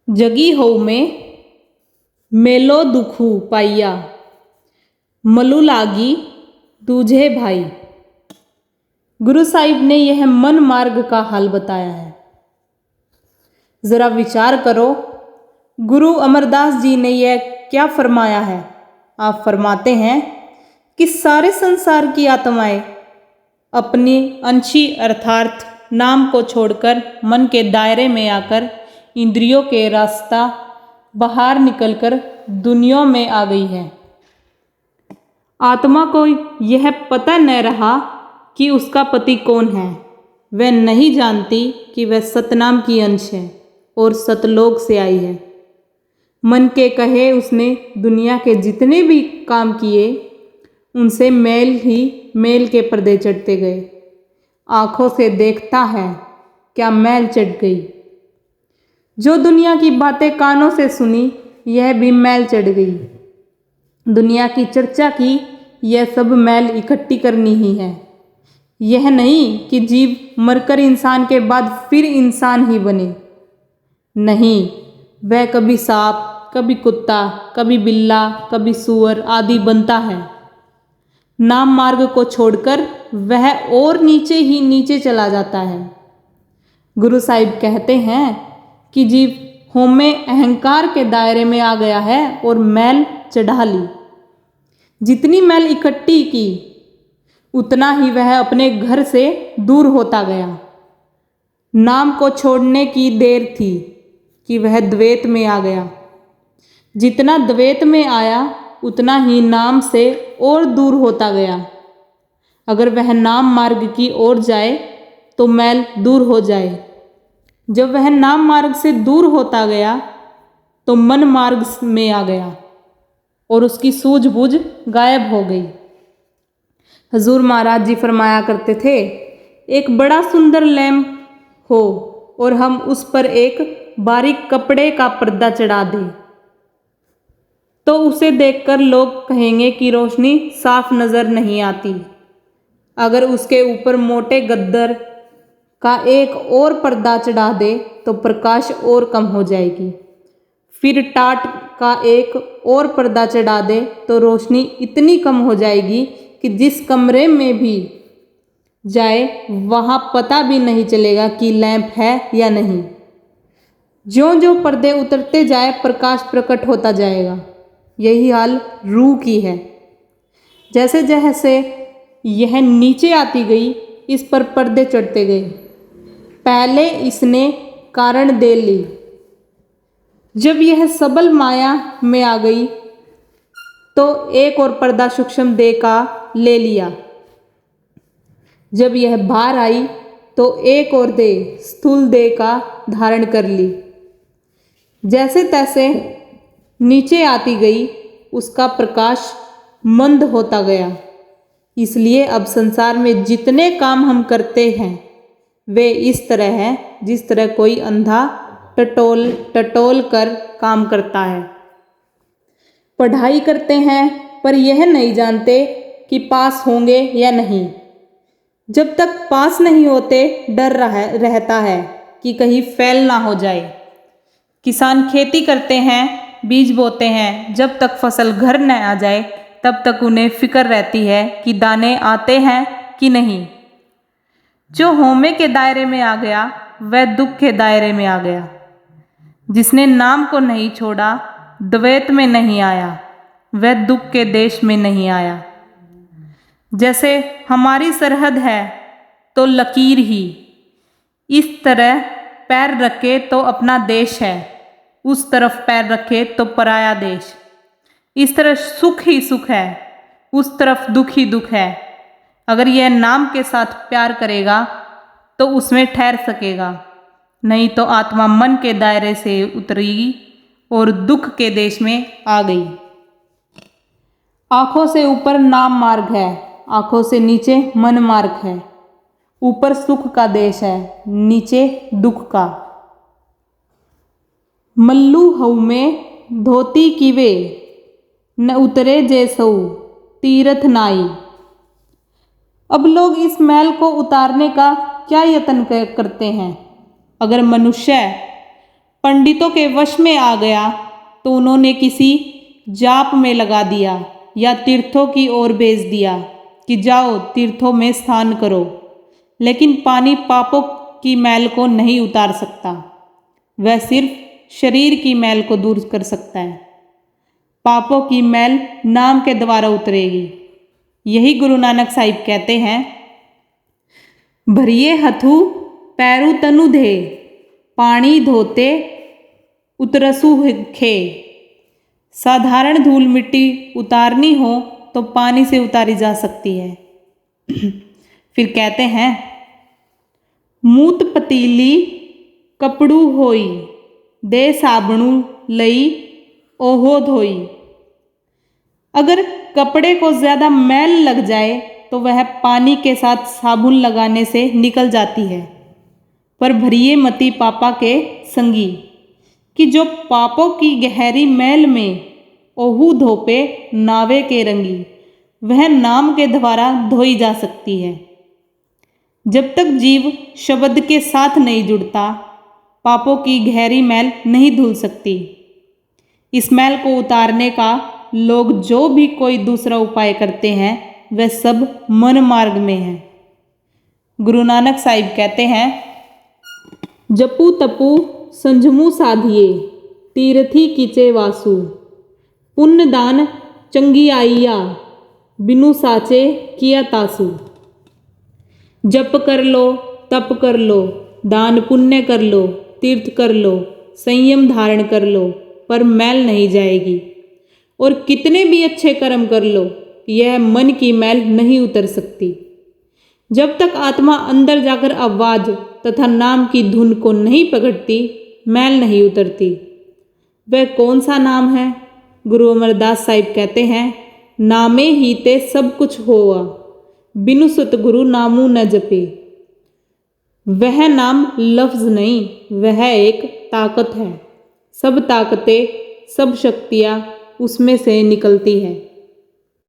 जगी हो में मेलो दुखू पाइया, मलू लागी दूजे भाई। गुरु साहिब ने यह मन मार्ग का हल बताया है। जरा विचार करो, गुरु अमरदास जी ने यह क्या फरमाया है। आप फरमाते हैं कि सारे संसार की आत्माएं अपनी अंशी अर्थात नाम को छोड़कर मन के दायरे में आकर इंद्रियों के रास्ता बाहर निकलकर दुनिया में आ गई है। आत्मा को यह पता न रहा कि उसका पति कौन है। वह नहीं जानती कि वह सतनाम की अंश है और सतलोक से आई है। मन के कहे उसने दुनिया के जितने भी काम किए उनसे मैल ही मैल के पर्दे चढ़ते गए। आंखों से देखता है क्या मैल चढ़ गई। जो दुनिया की बातें कानों से सुनी यह भी मैल चढ़ गई। दुनिया की चर्चा की यह सब मैल इकट्ठी करनी ही है। यह नहीं कि जीव मरकर इंसान के बाद फिर इंसान ही बने। नहीं, वह कभी सांप, कभी कुत्ता, कभी बिल्ला, कभी सूअर आदि बनता है। नाम मार्ग को छोड़कर वह और नीचे ही नीचे चला जाता है। गुरु साहिब कहते हैं कि जीव होमे अहंकार के दायरे में आ गया है और मैल चढ़ा ली। जितनी मैल इकट्ठी की उतना ही वह अपने घर से दूर होता गया। नाम को छोड़ने की देर थी कि वह द्वैत में आ गया। जितना द्वैत में आया उतना ही नाम से और दूर होता गया। अगर वह नाम मार्ग की ओर जाए तो मैल दूर हो जाए। जब वह नाम मार्ग से दूर होता गया तो मन मार्ग में आ गया और उसकी सूझबूझ गायब हो गई। हजूर महाराज जी फरमाया करते थे, एक बड़ा सुंदर लैंप हो और हम उस पर एक बारीक कपड़े का पर्दा चढ़ा दें तो उसे देखकर लोग कहेंगे कि रोशनी साफ नजर नहीं आती। अगर उसके ऊपर मोटे गद्दर का एक और पर्दा चढ़ा दे तो प्रकाश और कम हो जाएगी। फिर टाट का एक और पर्दा चढ़ा दे तो रोशनी इतनी कम हो जाएगी कि जिस कमरे में भी जाए वहाँ पता भी नहीं चलेगा कि लैंप है या नहीं। ज्यों ज्यों पर्दे उतरते जाए प्रकाश प्रकट होता जाएगा। यही हाल रूह की है। जैसे जैसे यह नीचे आती गई इस पर पर्दे चढ़ते गए। पहले इसने कारण दे ली। जब यह सबल माया में आ गई तो एक और पर्दा सूक्ष्म देह का ले लिया। जब यह बाहर आई तो एक और देह स्थूल देह का धारण कर ली। जैसे तैसे नीचे आती गई उसका प्रकाश मंद होता गया। इसलिए अब संसार में जितने काम हम करते हैं वे इस तरह है जिस तरह कोई अंधा टटोल टटोल कर काम करता है। पढ़ाई करते हैं पर यह नहीं जानते कि पास होंगे या नहीं। जब तक पास नहीं होते डर रहता है कि कहीं फेल ना हो जाए। किसान खेती करते हैं, बीज बोते हैं, जब तक फसल घर न आ जाए तब तक उन्हें फिक्र रहती है कि दाने आते हैं कि नहीं। जो होमे के दायरे में आ गया वह दुख के दायरे में आ गया। जिसने नाम को नहीं छोड़ा, द्वैत में नहीं आया, वह दुख के देश में नहीं आया। जैसे हमारी सरहद है तो लकीर ही, इस तरह पैर रखे तो अपना देश है, उस तरफ पैर रखे तो पराया देश। इस तरह सुख ही सुख है, उस तरफ दुख ही दुख है। अगर यह नाम के साथ प्यार करेगा तो उसमें ठहर सकेगा, नहीं तो आत्मा मन के दायरे से उतरेगी और दुख के देश में आ गई। आंखों से ऊपर नाम मार्ग है, आंखों से नीचे मन मार्ग है। ऊपर सुख का देश है, नीचे दुख का। मल्लू हऊ में धोती किवे न उतरे जैसऊ तीरथ नाई। अब लोग इस मैल को उतारने का क्या यत्न करते हैं। अगर मनुष्य पंडितों के वश में आ गया तो उन्होंने किसी जाप में लगा दिया या तीर्थों की ओर भेज दिया कि जाओ तीर्थों में स्नान करो, लेकिन पानी पापों की मैल को नहीं उतार सकता। वह सिर्फ शरीर की मैल को दूर कर सकता है। पापों की मैल नाम के द्वारा उतरेगी। यही गुरु नानक साहिब कहते हैं, भरिए हथु पैरु तनु धे, पानी धोते उतरसु खे। साधारण धूल मिट्टी उतारनी हो तो पानी से उतारी जा सकती है। फिर कहते हैं, मूत पतीली कपड़ू होई, दे साबणु लई ओहो धोई। अगर कपड़े को ज़्यादा मैल लग जाए तो वह पानी के साथ साबुन लगाने से निकल जाती है। पर भरिए मती पापा के संगी, कि जो पापों की गहरी मैल में ओहू धोपे नावे के रंगी, वह नाम के द्वारा धोई जा सकती है। जब तक जीव शब्द के साथ नहीं जुड़ता, पापों की गहरी मैल नहीं धुल सकती। इस मैल को उतारने का लोग जो भी कोई दूसरा उपाय करते हैं वह सब मन मार्ग में है। गुरु नानक साहिब कहते हैं, जपू तपू संजमू साधिए, तीर्थी कीचे वासु। पुण्य दान चंगी आइया, बिनु साचे किया तासु। जप कर लो, तप कर लो, दान पुण्य कर लो, तीर्थ कर लो, संयम धारण कर लो, पर मैल नहीं जाएगी। और कितने भी अच्छे कर्म कर लो, यह मन की मैल नहीं उतर सकती। जब तक आत्मा अंदर जाकर आवाज तथा नाम की धुन को नहीं पकड़ती, मैल नहीं उतरती। वह कौन सा नाम है? गुरु अमरदास साहिब कहते हैं, नामे ही ते सब कुछ होआ, बिनु सतगुरु नामू न जपे। वह नाम लफ्ज नहीं, वह एक ताकत है। सब ताकतें, सब शक्तियाँ उसमें से निकलती है।